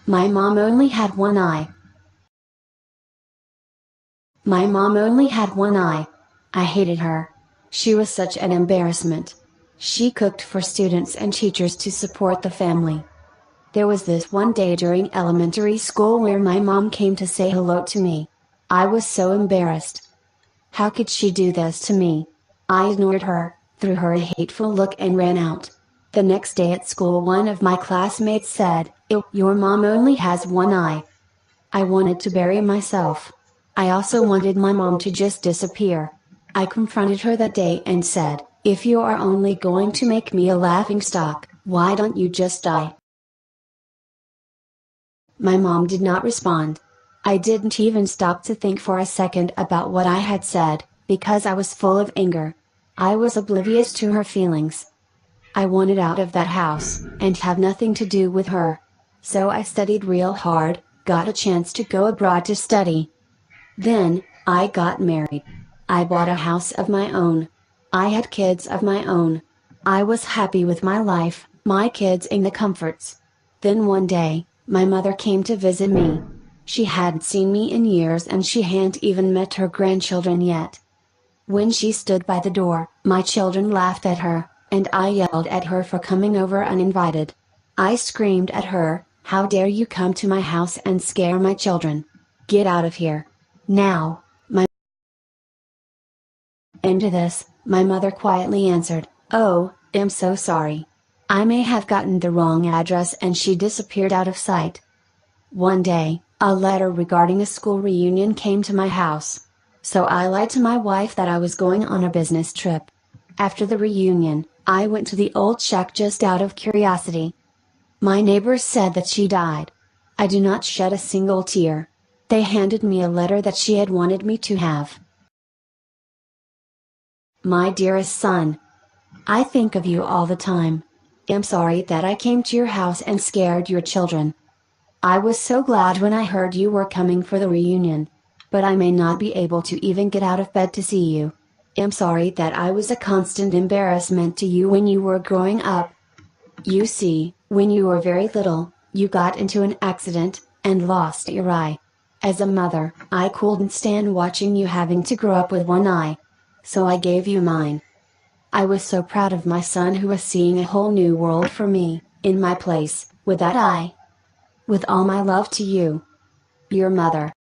My mom only had one eye. My mom only had one eye. I hated her. She was such an embarrassment. She cooked for students and teachers to support the family. There was this one day during elementary school where my mom came to say hello to me. I was so embarrassed. How could she do this to me? I ignored her, threw her a hateful look and ran out. The next day at school one of my classmates said, "Ew, your mom only has one eye." I wanted to bury myself. I also wanted my mom to just disappear. I confronted her that day and said, "If you are only going to make me a laughingstock, why don't you just die?" My mom did not respond. I didn't even stop to think for a second about what I had said, because I was full of anger. I was oblivious to her feelings. I wanted out of that house, and have nothing to do with her. So I studied real hard, got a chance to go abroad to study. Then, I got married. I bought a house of my own. I had kids of my own. I was happy with my life, my kids and the comforts. Then one day, my mother came to visit me. She hadn't seen me in years and she hadn't even met her grandchildren yet. When she stood by the door, my children laughed at her, and I yelled at her for coming over uninvited. I screamed at her, "How dare you come to my house and scare my children? Get out of here. Now." And to this, my mother quietly answered, "Oh, I'm so sorry. I may have gotten the wrong address," and she disappeared out of sight. One day, a letter regarding a school reunion came to my house. So I lied to my wife that I was going on a business trip. After the reunion, I went to the old shack just out of curiosity. My neighbors said that she died. I do not shed a single tear. They handed me a letter that she had wanted me to have. My dearest son, I think of you all the time. I'm sorry that I came to your house and scared your children. I was so glad when I heard you were coming for the reunion. But I may not be able to even get out of bed to see you. I'm sorry that I was a constant embarrassment to you when you were growing up. You see, when you were very little, you got into an accident, and lost your eye. As a mother, I couldn't stand watching you having to grow up with one eye. So I gave you mine. I was so proud of my son who was seeing a whole new world for me, in my place, with that eye. With all my love to you. Your mother.